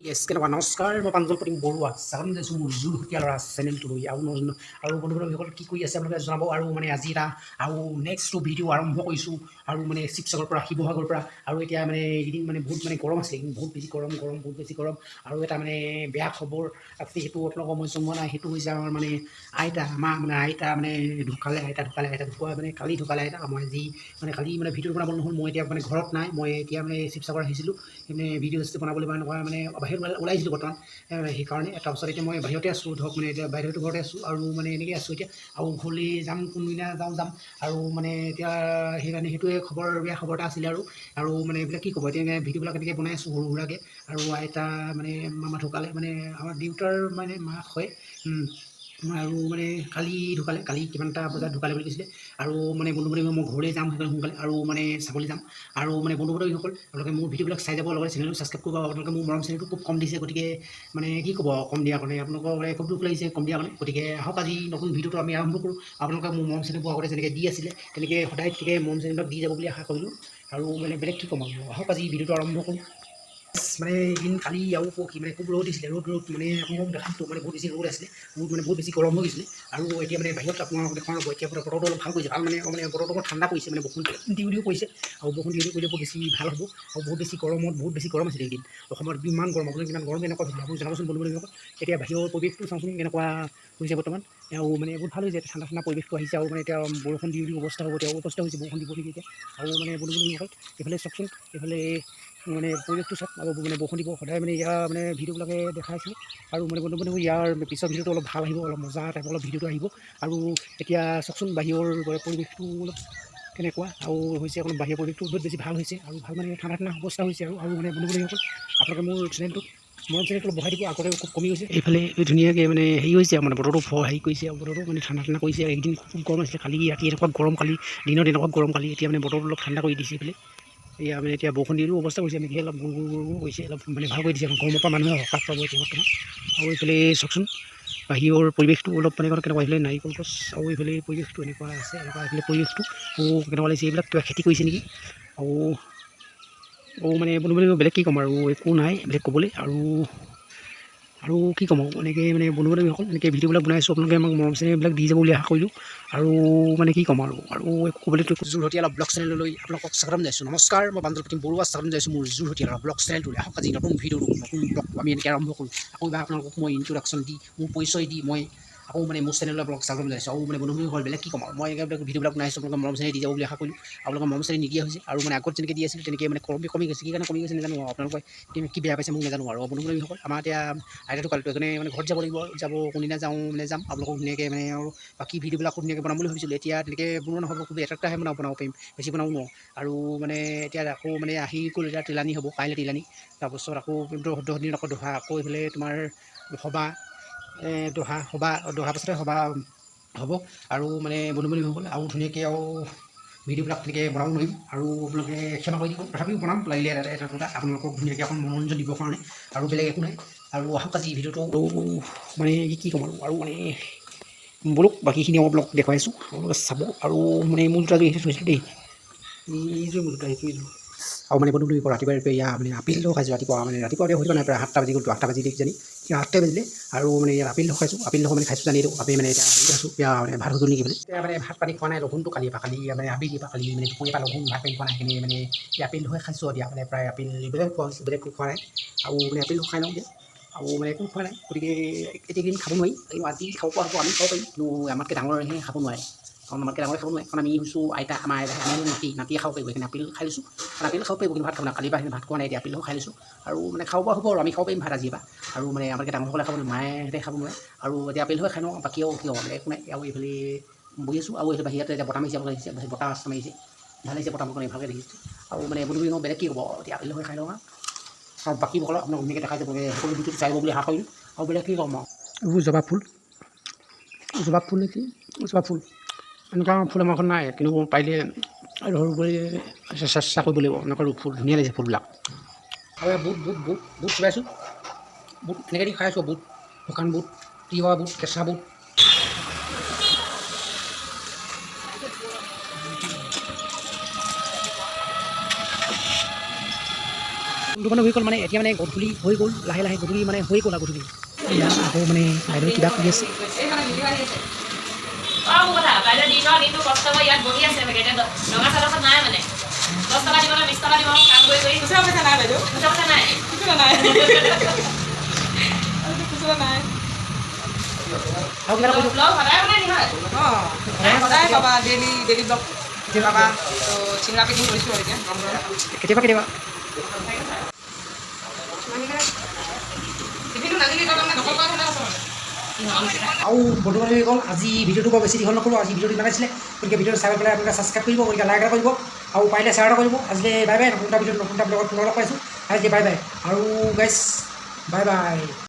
Yes, কেনেকুৱা নমস্কাৰ মই প্ৰাঞ্জল প্ৰতিম বৰুৱা স্বাগতম জনাইছোঁ মোৰ জোৰ হতীয়া ল'ৰা চেনেলটোলৈ আৰু বন্ধুসকল কি কৰি আছে আপোনালোকে জনাব আৰু মানে আজি এটা আৰু নেক্সট ভিডিঅ' আৰম্ভ কৰিছোঁ আৰু মানে শিৱসাগৰৰ পৰা শিৱসাগৰৰ পৰা আৰু এতিয়া মানে এইকেইদিন মানে বহুত মানে গৰম আছিলে বহুত বেছি গৰম বহুত বেছি গৰম আৰু এটা মানে বেয়া খবৰ আছে সেইটো আপোনালোকক মই জনোৱা নাই সেইটো হৈছে আমাৰ মানে আইতা মানে আইতা মানে আইতা ঢুকুৱা মানে কালি ঢুকালে আইতা মই আজি মানে কালি মানে ভিডিঅ' বনাব নহ'ল মই এতিয়া মানে ঘৰত নাই মই এতিয়া মানে শিৱসাগৰ আহিছিলোঁ মানে ভিডিঅ' বনাবলৈ মানে বাহিৰত ওলাইছিলোঁ বৰ্তমান সেইকাৰণে তাৰপাছত এতিয়া মই বাহিৰতে আছোঁ ধৰক মানে এতিয়া বাহিৰতো ঘৰতে আছোঁ আৰু মানে এনেকৈ আছোঁ এতিয়া আৰু ঘৰলৈ যাম কোনদিনা যাম আৰু মানে এতিয়া সেইকাৰণে সেইটোৱে বেয়া খবৰ এটা আছিলে আৰু মানে এইবিলাক কি ক'ব এতিয়া ভিডিঅ'বিলাক এনেকৈ বনাই আছোঁ সৰু সুৰাকৈ আৰু আইতা মানে মামা ঢুকালে মানে আমাৰ দেউতাৰ মানে মাক হয় আৰু মানে কালি কিমানটা বজাত ঢুকালে বুলি কৈছিলে আৰু মানে বন্ধু বান্ধৱী মই ঘৰলৈ যাম সোনকালে আৰু মানে চাবলৈ যাম আৰু মানে বন্ধু বান্ধৱীসকল আপোনালোকে মোৰ ভিডিঅ'বিলাক চাই যাব লগতে চেনেলটো ছাবস্ক্ৰাইব কৰিব আপোনালোকে মোৰ মৰম চেনেলটো খুব কম দিছে গতিকে মানে কি ক'ব কম দিয়াৰ কাৰণে আপোনালোকৰ খুব দুখ লাগিছে কম দিয়াৰ কাৰণে গতিকে আহক আজি নতুন ভিডিঅ'টো আমি আৰম্ভ কৰোঁ আপোনালোকে মোৰ মৰম চেনেলবোৰ আগতে যেনেকৈ দি আছিলে তেনেকৈ সদায় ঠিকে মৰম চেনেলবিলাক দি যাব বুলি আশা কৰিলোঁ আৰু মানে বেলেগ কি ক'ম আৰু আহক আজি ভিডিঅ'টো আৰম্ভ কৰোঁ মানে এদিন কালি আৰু পৰহি মানে খুব ৰ'দ দিছিলে ৰ'দ মানে আপোনালোকক দেখাইছোঁ মানে বহুত বেছি ৰ'দ আছিলে মানে বহুত বেছি গৰম হৈ গৈছিলে আৰু এতিয়া মানে বাহিৰত আপোনালোকক দেখুৱাব এতিয়া বতৰটো অলপ ভাল কৰিছে ভাল মানে বতৰটো অলপ ঠাণ্ডা কৰিছে মানে বৰষুণ দিও কৰিছে আৰু বৰষুণ দিও কৰিলে বহুত বেছি ভাল হ'ব আৰু বহুত বেছি গৰম আছিলে এদিন অসমত ইমান গৰম আপোনালোকে কিমান গৰম কেনেকুৱা হৈছিলে আপুনি জনাবচোন বন্ধু বান্ধৱীসকল এতিয়া বাহিৰৰ পৰিৱেশটো চাওঁচোন কেনেকুৱা হৈছে বৰ্তমান আৰু মানে বহুত ভাল হৈছে ঠাণ্ডা পৰিৱেশটো আহিছে আৰু মানে এতিয়া বৰষুণ দিও অৱস্থা হ'ব এতিয়া অৱস্থা হৈছে বৰষুণ দিব নেকি এতিয়া আৰু মানে বন্ধু বান্ধৱীসকল এইফালে চাওকচোন এইফালে মানে পৰিৱেশটো চাওক আৰু মানে বৰষুণ দিব সদায় মানে ইয়াৰ মানে ভিডিঅ'বিলাকে দেখাইছিলোঁ আৰু মানে বন্ধু বান্ধৱী ইয়াৰ পিছৰ ভিডিঅ'টো অলপ ভাল আহিব অলপ মজা টাইপ অলপ ভিডিঅ'টো আহিব আৰু এতিয়া চাওকচোন বাহিৰৰ পৰিৱেশটো অলপ কেনেকুৱা আৰু হৈছে অলপ বাহিৰৰ পৰিৱেশটো বহুত বেছি ভাল হৈছে আৰু ভাল মানে ঠাণ্ডা অৱস্থা হৈছে আৰু মানে বন্ধু বান্ধৱীসকল আপোনালোকে মোৰ চেনেলটো মৰম চেনেলটো অলপ বঢ়াই দিব আগতে খুব কমি গৈছে এইফালে ধুনীয়াকৈ মানে হেৰি হৈছে মানে বতৰটো হেৰি কৰিছে আৰু বতৰটো মানে ঠাণ্ডা কৰিছে একদিন খুব গৰম আছিলে কালি ৰাতি এনেকুৱা গৰম কালি দিনত এনেকুৱা গৰম কালি এতিয়া মানে বতৰটো অলপ ঠাণ্ডা কৰি দিছে এইফালে এয়া মানে এতিয়া বৰষুণ দিও অৱস্থা কৰিছে নেকি অলপ গুৰ কৰিছে অলপ মানে ভাল কৰি দিছে গৰমৰ পৰা মানুহে সকাহ পাব এতিয়া বৰ্তমান আৰু এইফালে চাওকচোন বাহিৰৰ পৰিৱেশটো অলপ মানে কেনেকুৱা এইফালে নাৰিকল গছ আৰু এইফালে পৰিৱেশটো এনেকুৱা আছে এইফালে পৰিৱেশটো কেনেকুৱা লাগিছে এইবিলাক কিবা খেতি কৰিছে নেকি আৰু মানে বন্ধু বান্ধৱী বেলেগ কি ক'ম আৰু একো নাই বেলেগ ক'বলৈ আৰু কি ক'ম আৰু এনেকৈ মানে বন্ধু বান্ধৱীসকল এনেকৈ ভিডিঅ'বিলাক বনাইছোঁ আপোনালোকে আমাক মৰম চেনেলবিলাক দি যাব বুলি আশা কৰিলোঁ আৰু মানে কি ক'ম আৰু একো ক'বলৈতো জোৰহতীয়া ব্লগ চেনেললৈ আপোনালোকক স্বাগতম জনাইছোঁ নমস্কাৰ মই প্ৰাঞ্জল প্ৰতিম বৰুৱা স্বাগতম জনাইছোঁ মোৰ জোৰহতীয়া ব্লগ চেনেলটোলৈ আহক আজি নতুন ভিডিঅ'টো নতুন ব্লগ আমি এনেকৈ আৰম্ভ কৰোঁ আকৌ এবাৰ আপোনালোকক মই ইন্ট্ৰডাকশ্যন দি মোৰ পৰিচয় দি মই আকৌ মানে মোৰ চেনেললৈ আপোনালোকক স্বাগতম জনাইছোঁ আৰু মানে বন্ধু বান্ধৱীসকল বেলেগ কি ক'ম আৰু মই এনেকৈ ভিডিঅ'বিলাক বনাইছোঁ আপোনালোকে মৰম চেনেল দি যাব বুলি আশা কৰিলোঁ আপোনালোকৰ মৰম চেনেল নিদিয়া হৈছে আৰু মানে আগত যেনেকৈ দি আছিল তেনেকৈ মানে কমি গৈছে কি কাৰণে কমি গৈছে নাজানো আপোনালোকে কি বেয়া পাইছে মোক নাজানো আৰু বন্ধু বান্ধৱীসকল আমাৰ এতিয়া আইতাটো কালিটো সেইকাৰণে মানে ঘৰত যাব লাগিব কোনদিনা যাওঁ মানে যাম আপোনালোকক ধুনীয়াকৈ মানে আৰু বাকী ভিডিঅ'বিলাক ধুনীয়াকৈ বনাম বুলি ভাবিছিলোঁ এতিয়া তেনেকৈ বনোৱা নহ'ব খুব এটাহে বনাব পাৰিম বেছি বনাব নোৱাৰোঁ আৰু মানে এতিয়া আকৌ মানে আহি গ'ল এতিয়া তিলানী হ'ব কাইলৈ তিলানী তাৰপাছত আকৌ 10 দিন আকৌ দহা আকৌ এইফালে তোমাৰ দহা পাছতে সভা হ'ব আৰু মানে বন্ধু বান্ধৱীসকল আৰু ধুনীয়াকৈ আৰু ভিডিঅ'বিলাক তেনেকৈ বনাব নোৱাৰিম আৰু আপোনালোকে ক্ষমা কৰি দিব তথাপিও বনাম লাগিলে এটা আপোনালোকক ধুনীয়াকৈ এখন মনোৰঞ্জন দিবৰ কাৰণে আৰু বেলেগ একো নাই আৰু আহক আজি ভিডিঅ'টো মানে কি ক'ম আৰু মানে বলক বাকীখিনি অলপ দেখুৱাইছোঁ আপোনালোকে চাব আৰু মানে মোৰ দুটা এইটো থৈছিলোঁ দেই এইযোৰ মোৰ দুটা এইযোৰ আৰু মানে বন্ধু বান্ধৱী ৰাতিপুৱা ইয়াৰ মানে আপেলটো খাইছোঁ ৰাতিপুৱা হৈ নাই প্ৰায় 7টা বাজি গ'ল 8টা বাজি কিজানি 8টাই বাজিলে আৰু মানে ইয়াত আপেল খাইছোঁ মানে খাইছোঁ জানি এইটো আপেল মানে এতিয়া আছোঁ এতিয়া মানে ভাত হৈ গ'ল নেকি এতিয়া মানে ভাত পানী খোৱা নাই লঘোণটো কালি মানে আবেলি কালি মানে দুপৰীয়া পৰা লঘোণ ভাত পানী খোৱা নাই সেইখিনি মানে এই আপেল হৈ খাইছোঁ এতিয়া মানে প্ৰায় আপেল বেলেগ খোৱা হৈছে বেলেগ খোৱা নাই আৰু মানে আপেলটো খাই লওঁ দিয়া আৰু মানে একো খোৱা নাই গতিকে এতিয়াকেইদিন খাব নোৱাৰি কিন্তু আজি খাব পৰা হ'ব আমি খাব পাৰিম কিন্তু আমাতকৈ ডাঙৰেহে খাব নোৱাৰে কাৰণ আমাতকৈ ডাঙৰে খাব নোৱাৰে কাৰণ আমি হৈছোঁ আইতা আমাৰ আমি নাতিয়ে খাব পাৰিব সেইকাৰণে আপেল খাই লৈছোঁ আপেল খাব পাৰিব কিন্তু ভাত খাব নাই কালিৰ পৰা ভাত খোৱা নাই এতিয়া আপেলও খাই লৈছোঁ আৰু মানে খাব পৰা হ'ব আৰু আমি খাব পাৰিম ভাত আজিৰ পৰা আৰু মানে আমাতকৈ ডাঙৰসকলে খাব নোৱাৰে মায়েহঁতে খাব নোৱাৰে আৰু এতিয়া আপেল হৈ খাই লওঁ বাকী আৰু কি হ'ব একো নাই আৰু এইফালে বহি আছোঁ আৰু এইফালে বাহিৰতে এতিয়া বতাহ মাৰিছে বতাহ মাৰিছে ভাল লাগিছে বতাহ মাৰি ভালকৈ দেখিছোঁ আৰু মানে বন্ধু বান্ধৱী বেলেগ কি ক'ব এতিয়া আপেল হৈ খাই লওঁ আৰু বাকী সকলক আপোনাক ধুনীয়াকৈ দেখাই যাব সকলো ভিডিঅ'টো চাই বুলি আশা কৰিলোঁ আৰু বেলেগ কি ক'ম আৰু এইবোৰ জবা ফুল নেকি জবা ফুল এনেকুৱা ফুল আমাৰ ঘৰত নাই কিন্তু পাৰিলে আৰু সৰু কৰি চেষ্টা কৰিব লাগিব এনেকুৱা ফুল ধুনীয়া লাগিছে ফুলবিলাক আৰু বুট চুবাইছোঁ বুট এনেকৈ দি খাই আছোঁ বুট শুকান বুট তিয়ঁহ বুট কেঁচা বুট দুমানো হৈ গ'ল মানে এতিয়া মানে গধূলি হৈ গ'ল লাহে লাহে গধূলি মানে হৈ গ'ল আৰু গধূলি আকৌ মানে বাইদেউ কিবা কৰি আছে দিনটো কষ্ট কৰি ইয়াত বহি আছে এতিয়া ৰঙা চাদৰখন নাই মানে 10 টকা দিব 20 টকা দিব কাম কৰি খুচুৰা পইচা নাই বাইদেউ খুচুৰা পইচা নাই খুচুৰা নাই আৰু কিবা এটা ব্লগ সদায় বনাই নহয় সদায় পাবা ডেইলি ব্লগ পাবা তো চিংৰা পেকিং কৰিছোঁ আৰু এতিয়া কেতিয়াবা কেতিয়াবা আৰু বন্ধু বান্ধৱী গ'ল আজি ভিডিঅ'টো বৰ বেছি দীঘল নকৰোঁ আজি ভিডিঅ'টো ইমান আছিলে গতিকে ভিডিঅ'টো চাই পেলাই আপোনালোকে ছাবস্ক্ৰাইব কৰিব গতিকে লাইক এটা কৰিব আৰু পাৰিলে শ্বেয়াৰ এটা কৰিব আজিলৈ বাই বাই নতুন এটা ভিডিঅ'ত নতুন এটা ব্লগত পুনৰ লগ পাইছোঁ আজি বাই বাই আৰু গাইছ বাই বাই